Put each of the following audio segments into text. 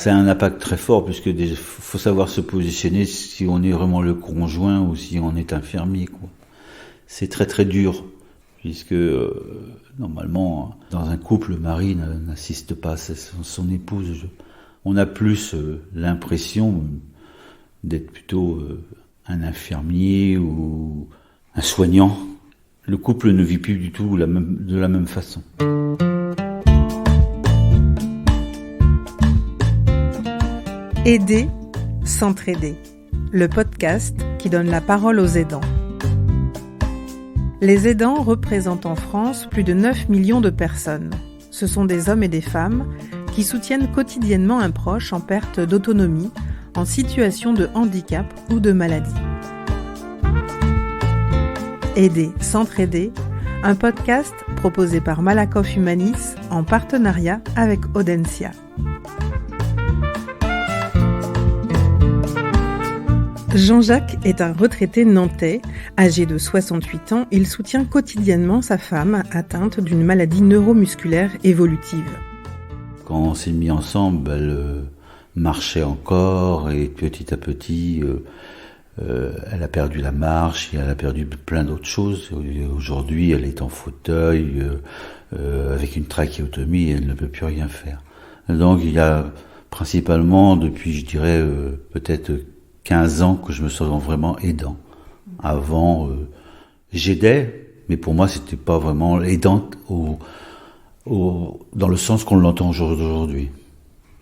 Ça a un impact très fort puisque faut savoir se positionner si on est vraiment le conjoint ou si on est infirmier, quoi. C'est très très dur puisque normalement dans un couple le mari n'assiste pas à son épouse. On a plus l'impression d'être plutôt un infirmier ou un soignant. Le couple ne vit plus du tout de la même façon. Aider, s'entraider. Le podcast qui donne la parole aux aidants. Les aidants représentent en France plus de 9 millions de personnes. Ce sont des hommes et des femmes qui soutiennent quotidiennement un proche en perte d'autonomie, en situation de handicap ou de maladie. Aider, s'entraider, un podcast proposé par Malakoff Humanis en partenariat avec Audencia. Jean-Jacques est un retraité nantais. Âgé de 68 ans, il soutient quotidiennement sa femme atteinte d'une maladie neuromusculaire évolutive. Quand on s'est mis ensemble, elle marchait encore et petit à petit, elle a perdu la marche et elle a perdu plein d'autres choses. Et aujourd'hui, elle est en fauteuil avec une trachéotomie et elle ne peut plus rien faire. Donc il y a principalement depuis, je dirais, peut-être 15 ans que je me sens vraiment aidant. Avant, j'aidais, mais pour moi, c'était pas vraiment aidant dans le sens qu'on l'entend aujourd'hui.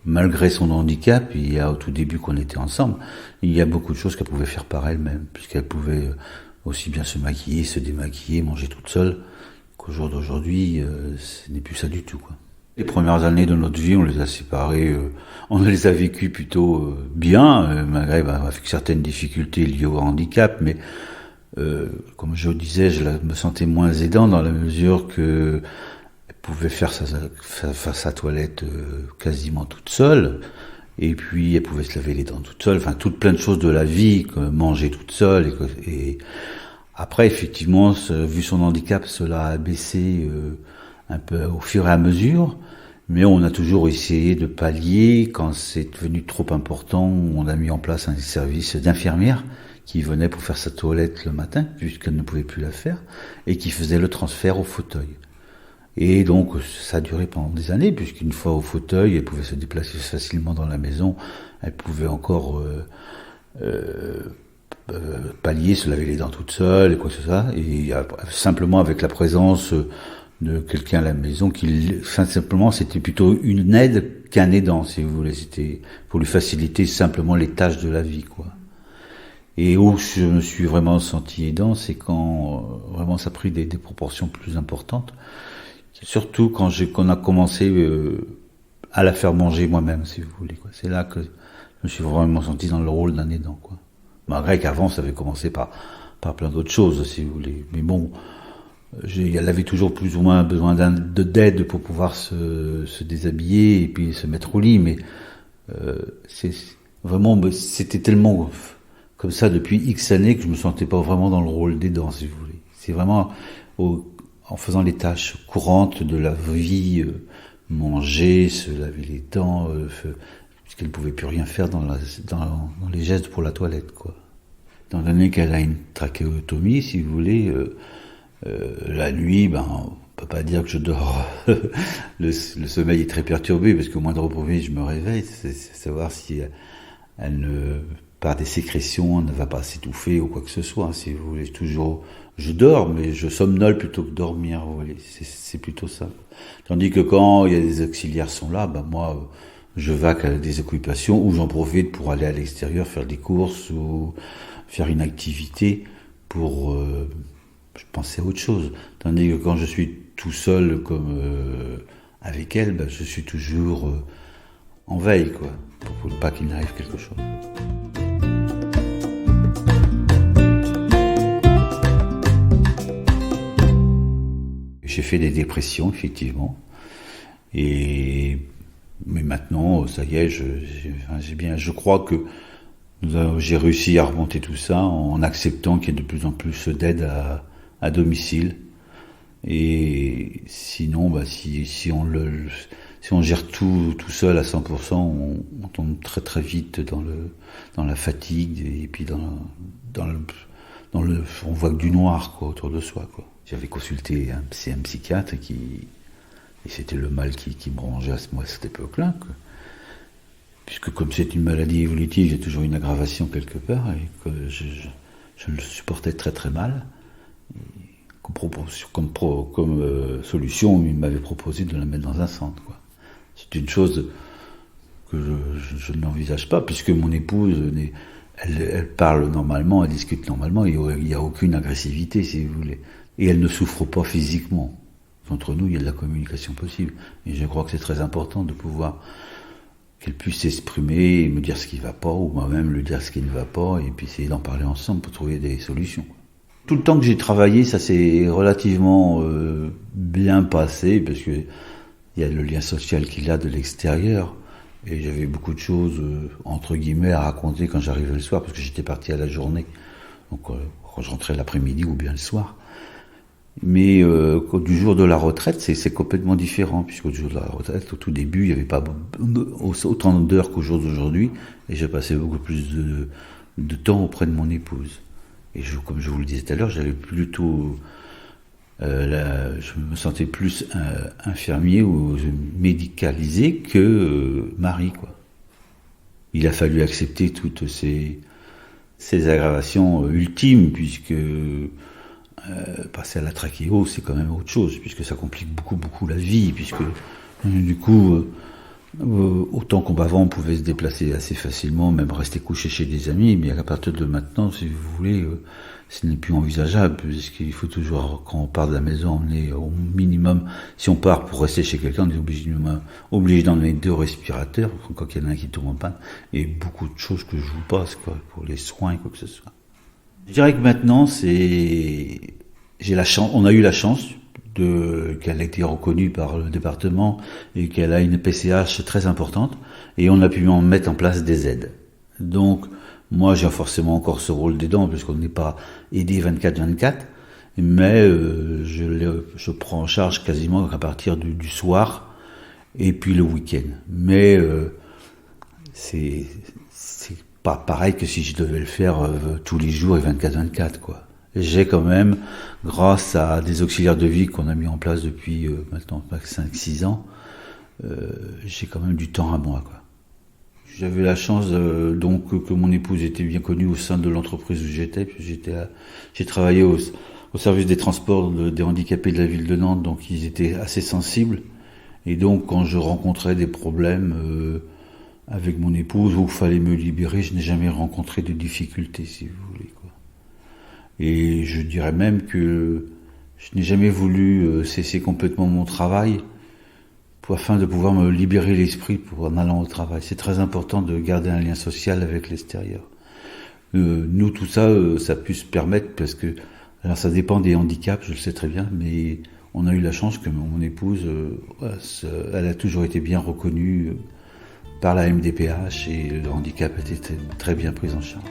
Malgré son handicap, il y a au tout début qu'on était ensemble, il y a beaucoup de choses qu'elle pouvait faire par elle-même, puisqu'elle pouvait aussi bien se maquiller, se démaquiller, manger toute seule, qu'au jour d'aujourd'hui, ce n'est plus ça du tout, quoi. Les premières années de notre vie, on les a séparées, on les a vécues plutôt bien, malgré avec certaines difficultés liées au handicap, mais comme je disais, je me sentais moins aidant dans la mesure que elle pouvait faire sa toilette quasiment toute seule, et puis elle pouvait se laver les dents toute seule, enfin toutes plein de choses de la vie, manger toute seule, et après effectivement, vu son handicap, cela a baissé un peu au fur et à mesure, mais on a toujours essayé de pallier. Quand c'est devenu trop important, on a mis en place un service d'infirmière qui venait pour faire sa toilette le matin, puisqu'elle ne pouvait plus la faire, et qui faisait le transfert au fauteuil. Et donc ça a duré pendant des années, puisqu'une fois au fauteuil, elle pouvait se déplacer facilement dans la maison, elle pouvait encore pallier, se laver les dents toute seule, et quoi que ce soit, et simplement avec la présence de quelqu'un à la maison simplement c'était plutôt une aide qu'un aidant, si vous voulez. C'était pour lui faciliter simplement les tâches de la vie, quoi. Et où je me suis vraiment senti aidant, c'est quand vraiment ça a pris des proportions plus importantes. Surtout quand on a commencé à la faire manger moi-même, si vous voulez, quoi. C'est là que je me suis vraiment senti dans le rôle d'un aidant, quoi. Malgré qu'avant ça avait commencé par plein d'autres choses, si vous voulez. Mais bon, elle avait toujours plus ou moins besoin d'aide pour pouvoir se déshabiller et puis se mettre au lit, mais c'était tellement comme ça depuis X années que je me sentais pas vraiment dans le rôle d'aidant, si vous voulez. C'est vraiment en faisant les tâches courantes de la vie, manger, se laver les dents, puisqu'elle pouvait plus rien faire dans les gestes pour la toilette, quoi. Étant donné qu'elle a une trachéotomie, si vous voulez, la nuit, on peut pas dire que je dors. Le sommeil est très perturbé parce qu'au moindre bruit, je me réveille. C'est savoir si par des sécrétions, elle ne va pas s'étouffer ou quoi que ce soit. Si vous voulez, je dors, mais je somnole plutôt que dormir. Vous voyez, c'est plutôt ça. Tandis que quand il y a des auxiliaires sont là, moi, je vaque à des occupations où j'en profite pour aller à l'extérieur faire des courses ou faire une activité pour je pensais à autre chose. Tandis que quand je suis tout seul comme avec elle, je suis toujours en veille, quoi, pour pas qu'il n'arrive quelque chose. J'ai fait des dépressions, effectivement. Mais maintenant, ça y est, je crois que j'ai réussi à remonter tout ça en acceptant qu'il y ait de plus en plus d'aide à domicile. Et sinon, si on gère tout seul à 100%, on tombe très très vite dans la fatigue et puis on voit que du noir quoi autour de soi quoi. J'avais consulté un psychiatre et c'était le mal qui me rongeait à cette époque-là quoi. Puisque comme c'est une maladie évolutive, j'ai toujours une aggravation quelque part et que je le supportais très très mal. Comme solution, il m'avait proposé de la mettre dans un centre quoi. C'est une chose que je n'envisage pas, puisque mon épouse, elle parle normalement, elle discute normalement, il n'y a aucune agressivité, si vous voulez. Et elle ne souffre pas physiquement. Entre nous, il y a de la communication possible. Et je crois que c'est très important de pouvoir qu'elle puisse s'exprimer et me dire ce qui ne va pas, ou moi-même lui dire ce qui ne va pas, et puis essayer d'en parler ensemble pour trouver des solutions. Tout le temps que j'ai travaillé, ça s'est relativement bien passé, parce que il y a le lien social qu'il a de l'extérieur, et j'avais beaucoup de choses, entre guillemets, à raconter quand j'arrivais le soir, parce que j'étais parti à la journée, donc quand je rentrais l'après-midi ou bien le soir. Mais du jour de la retraite, c'est complètement différent, puisqu'au jour de la retraite, au tout début, il n'y avait pas autant d'heures qu'au jour d'aujourd'hui, et j'ai passé beaucoup plus de temps auprès de mon épouse. Et comme je vous le disais tout à l'heure, j'avais plutôt... je me sentais plus infirmier ou médicalisé que mari, quoi. Il a fallu accepter toutes ces aggravations ultimes, puisque passer à la trachéo, c'est quand même autre chose, puisque ça complique beaucoup la vie, puisque du coup, autant qu'auparavant on pouvait se déplacer assez facilement, même rester couché chez des amis, mais à partir de maintenant, si vous voulez, ce n'est plus envisageable, puisqu'il faut toujours, quand on part de la maison, emmener au minimum, si on part pour rester chez quelqu'un, on est obligé d'emmener 2 respirateurs, quand il y en a un qui tombe en panne, et beaucoup de choses que je vous passe, quoi, pour les soins, quoi que ce soit. Je dirais que maintenant, on a eu la chance qu'elle ait été reconnue par le département et qu'elle a une PCH très importante, et on a pu en mettre en place des aides. Donc, moi, j'ai forcément encore ce rôle d'aidant, puisqu'on n'est pas aidé 24/24, mais je prends en charge quasiment à partir du soir et puis le week-end. Mais c'est pas pareil que si je devais le faire tous les jours et 24/24, quoi. J'ai quand même, grâce à des auxiliaires de vie qu'on a mis en place depuis maintenant 5-6 ans, j'ai quand même du temps à moi, quoi. J'avais la chance donc que mon épouse était bien connue au sein de l'entreprise où j'étais. J'ai travaillé au service des transports des handicapés de la ville de Nantes, donc ils étaient assez sensibles. Et donc quand je rencontrais des problèmes avec mon épouse où il fallait me libérer, je n'ai jamais rencontré de difficultés, si vous voulez, quoi. Et je dirais même que je n'ai jamais voulu cesser complètement mon travail afin de pouvoir me libérer l'esprit en allant au travail. C'est très important de garder un lien social avec l'extérieur. Nous, tout ça, ça a pu se permettre parce que, alors ça dépend des handicaps, je le sais très bien, mais on a eu la chance que mon épouse, elle a toujours été bien reconnue par la MDPH et le handicap a été très bien pris en charge.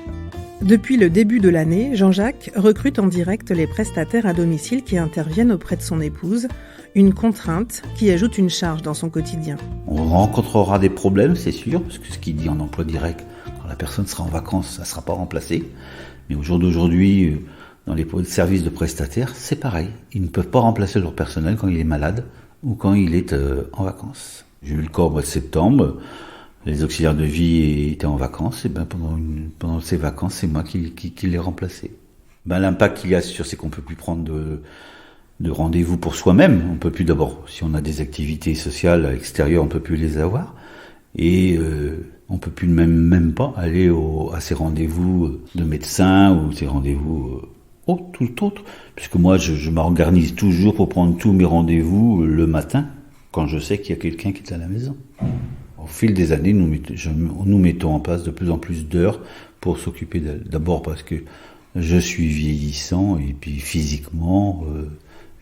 Depuis le début de l'année, Jean-Jacques recrute en direct les prestataires à domicile qui interviennent auprès de son épouse, une contrainte qui ajoute une charge dans son quotidien. On rencontrera des problèmes, c'est sûr, parce que ce qu'il dit en emploi direct, quand la personne sera en vacances, ça ne sera pas remplacé. Mais au jour d'aujourd'hui, dans les services de prestataires, c'est pareil. Ils ne peuvent pas remplacer leur personnel quand il est malade ou quand il est en vacances. J'ai eu le cas au mois de septembre. Les auxiliaires de vie étaient en vacances, et ben pendant ces vacances, c'est moi qui les remplaçais. L'impact qu'il y a c'est qu'on peut plus prendre de rendez-vous pour soi-même. On peut plus d'abord, si on a des activités sociales extérieures, on peut plus les avoir, et on peut plus même pas aller à ces rendez-vous de médecins ou ces rendez-vous tout autre, puisque moi je m'organise toujours pour prendre tous mes rendez-vous le matin quand je sais qu'il y a quelqu'un qui est à la maison. Au fil des années, nous mettons en place de plus en plus d'heures pour s'occuper d'elle. D'abord parce que je suis vieillissant et puis physiquement,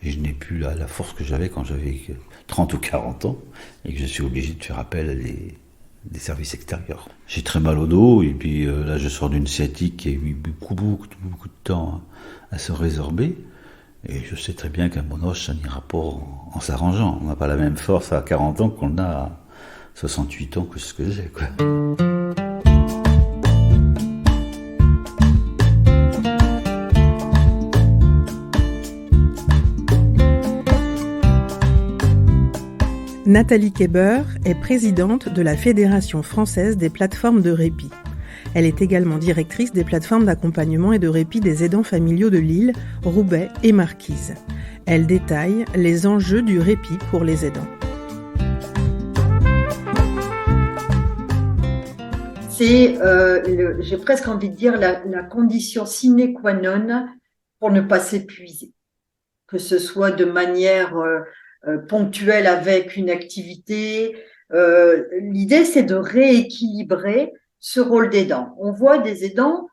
je n'ai plus la force que j'avais quand j'avais 30 ou 40 ans et que je suis obligé de faire appel à des services extérieurs. J'ai très mal au dos et puis là je sors d'une sciatique qui a eu beaucoup de temps à se résorber. Et je sais très bien qu'à mon âge, ça n'ira pas en s'arrangeant. On n'a pas la même force à 40 ans qu'on a à 68 ans que ce que j'ai, quoi. Nathalie Keber est présidente de la Fédération française des plateformes de répit. Elle est également directrice des plateformes d'accompagnement et de répit des aidants familiaux de Lille, Roubaix et Marquise. Elle détaille les enjeux du répit pour les aidants. C'est, j'ai presque envie de dire, la condition sine qua non pour ne pas s'épuiser. Que ce soit de manière ponctuelle avec une activité. L'idée, c'est de rééquilibrer ce rôle d'aidant. On voit des aidants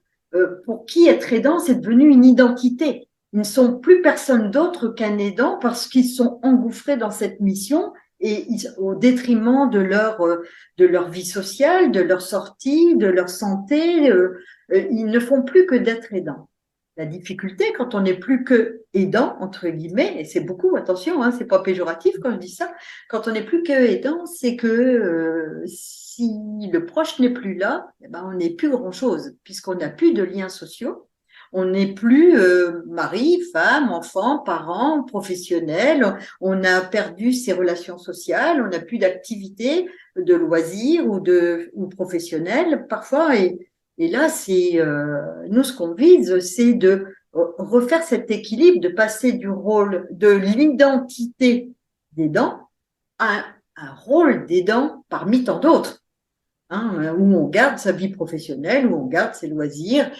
pour qui être aidant, c'est devenu une identité. Ils ne sont plus personne d'autre qu'un aidant parce qu'ils sont engouffrés dans cette mission et au détriment de leur vie sociale, de leur sortie, de leur santé. Ils ne font plus que d'être aidants. La difficulté, quand on n'est plus que aidant, entre guillemets, et c'est beaucoup, attention, hein, c'est pas péjoratif quand je dis ça, quand on n'est plus que aidant, c'est que si le proche n'est plus là, eh ben, on n'est plus grand-chose, puisqu'on n'a plus de liens sociaux, on n'est plus mari, femme, enfant, parent, professionnel, on a perdu ses relations sociales, on n'a plus d'activité de loisirs ou professionnelles parfois, et là, c'est nous ce qu'on vise, c'est de refaire cet équilibre, de passer du rôle de l'identité d'aidant à un rôle d'aidant parmi tant d'autres, hein, où on garde sa vie professionnelle, où on garde ses loisirs,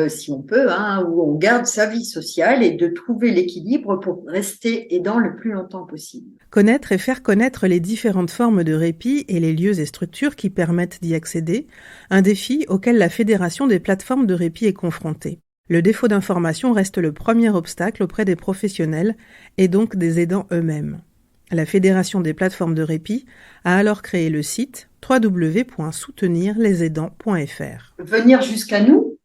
si on peut, hein, où on garde sa vie sociale et de trouver l'équilibre pour rester aidant le plus longtemps possible. Connaître et faire connaître les différentes formes de répit et les lieux et structures qui permettent d'y accéder, un défi auquel la Fédération des plateformes de répit est confrontée. Le défaut d'information reste le premier obstacle auprès des professionnels et donc des aidants eux-mêmes. La Fédération des plateformes de répit a alors créé le site www.soutenirlesaidants.fr. Venir jusqu'à nous,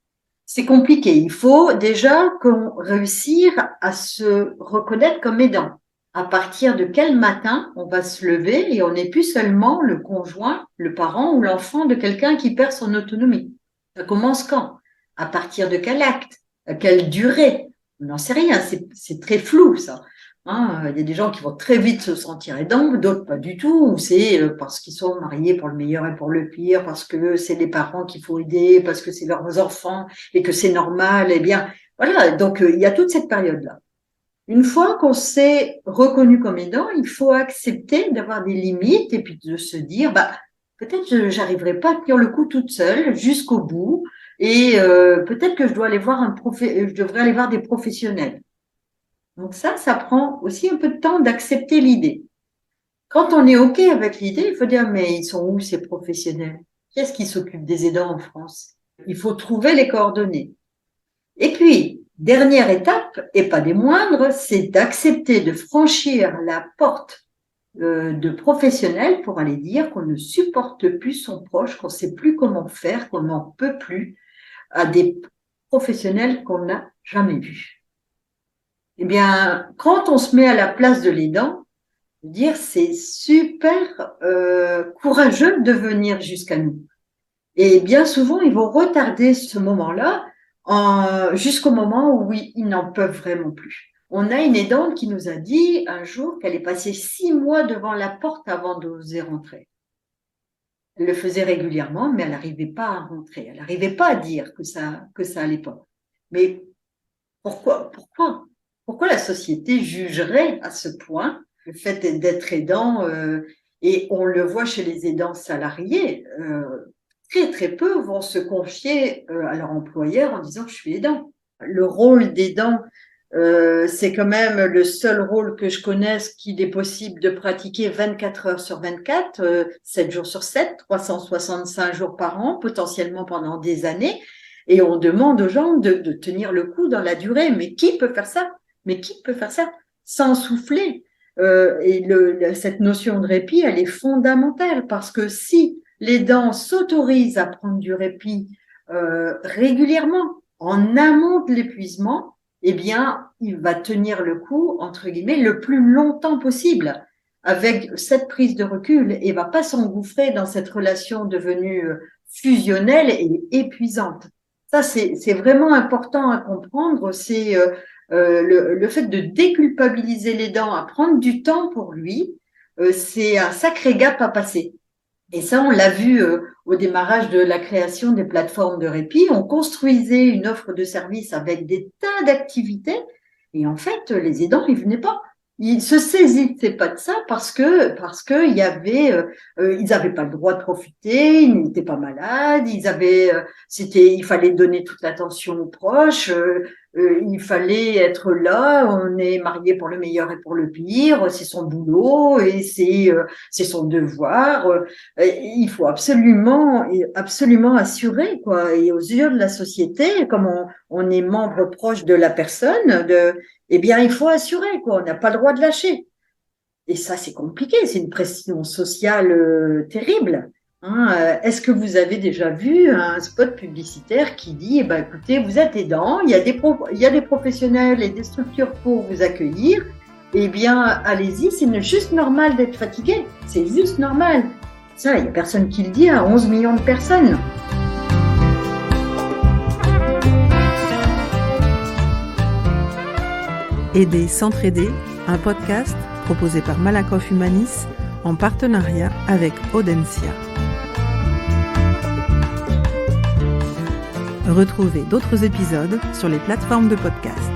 c'est compliqué. Il faut déjà qu'on réussisse à se reconnaître comme aidant. À partir de quel matin on va se lever et on n'est plus seulement le conjoint, le parent ou l'enfant de quelqu'un qui perd son autonomie. Ça commence quand? À partir de quel acte? À quelle durée? On n'en sait rien, c'est très flou ça. Hein, il y a des gens qui vont très vite se sentir aidants, d'autres pas du tout, ou c'est parce qu'ils sont mariés pour le meilleur et pour le pire, parce que c'est les parents qu'il faut aider, parce que c'est leurs enfants et que c'est normal, eh bien, voilà, donc il y a toute cette période-là. Une fois qu'on s'est reconnu comme aidant, il faut accepter d'avoir des limites et puis de se dire, peut-être que j'arriverai pas à tenir le coup toute seule jusqu'au bout et peut-être que je devrais aller voir des professionnels. Donc ça prend aussi un peu de temps d'accepter l'idée. Quand on est OK avec l'idée, il faut dire, mais ils sont où ces professionnels? Qui est-ce qui s'occupe des aidants en France? Il faut trouver les coordonnées. Et puis, dernière étape, et pas des moindres, c'est d'accepter de franchir la porte de professionnels pour aller dire qu'on ne supporte plus son proche, qu'on ne sait plus comment faire, qu'on n'en peut plus à des professionnels qu'on n'a jamais vus. Eh bien, quand on se met à la place de l'aidant, dire c'est super courageux de venir jusqu'à nous. Et bien souvent, ils vont retarder ce moment-là jusqu'au moment où ils n'en peuvent vraiment plus. On a une aidante qui nous a dit un jour qu'elle est passée 6 mois devant la porte avant d'oser rentrer. Elle le faisait régulièrement, mais elle n'arrivait pas à rentrer. Elle n'arrivait pas à dire que ça allait pas. Mais pourquoi la société jugerait à ce point le fait d'être aidant et on le voit chez les aidants salariés, très très peu vont se confier à leur employeur en disant que je suis aidant. Le rôle d'aidant, c'est quand même le seul rôle que je connaisse qu'il est possible de pratiquer 24 heures sur 24, 7 jours sur 7, 365 jours par an, potentiellement pendant des années. Et on demande aux gens de tenir le coup dans la durée. Mais qui peut faire ça? Sans souffler? Cette notion de répit, elle est fondamentale parce que si l'aidant s'autorise à prendre du répit régulièrement, en amont de l'épuisement, eh bien, il va tenir le coup, entre guillemets, le plus longtemps possible avec cette prise de recul et va pas s'engouffrer dans cette relation devenue fusionnelle et épuisante. Ça, c'est vraiment important à comprendre. C'est le fait de déculpabiliser l'aidant, à prendre du temps pour lui, c'est un sacré gap à passer. Et ça, on l'a vu au démarrage de la création des plateformes de répit. On construisait une offre de service avec des tas d'activités. Et en fait, les aidants, ils venaient pas. Ils se saisissaient pas de ça parce que il y avait, ils avaient pas le droit de profiter, ils n'étaient pas malades, il fallait donner toute l'attention aux proches, il fallait être là. On est marié pour le meilleur et pour le pire. C'est son boulot et c'est son devoir. Il faut absolument assurer, quoi. Et aux yeux de la société, comme on est membre proche de la personne, eh bien, il faut assurer, quoi. On n'a pas le droit de lâcher. Et ça, c'est compliqué. C'est une pression sociale terrible. Est-ce que vous avez déjà vu un spot publicitaire qui dit, écoutez, vous êtes aidant, il y a des professionnels et des structures pour vous accueillir. Eh bien, allez-y, c'est juste normal d'être fatigué. C'est juste normal. Ça, il n'y a personne qui le dit à 11 millions de personnes. Aider, s'entraider, un podcast proposé par Malakoff Humanis en partenariat avec Audencia. Retrouvez d'autres épisodes sur les plateformes de podcast.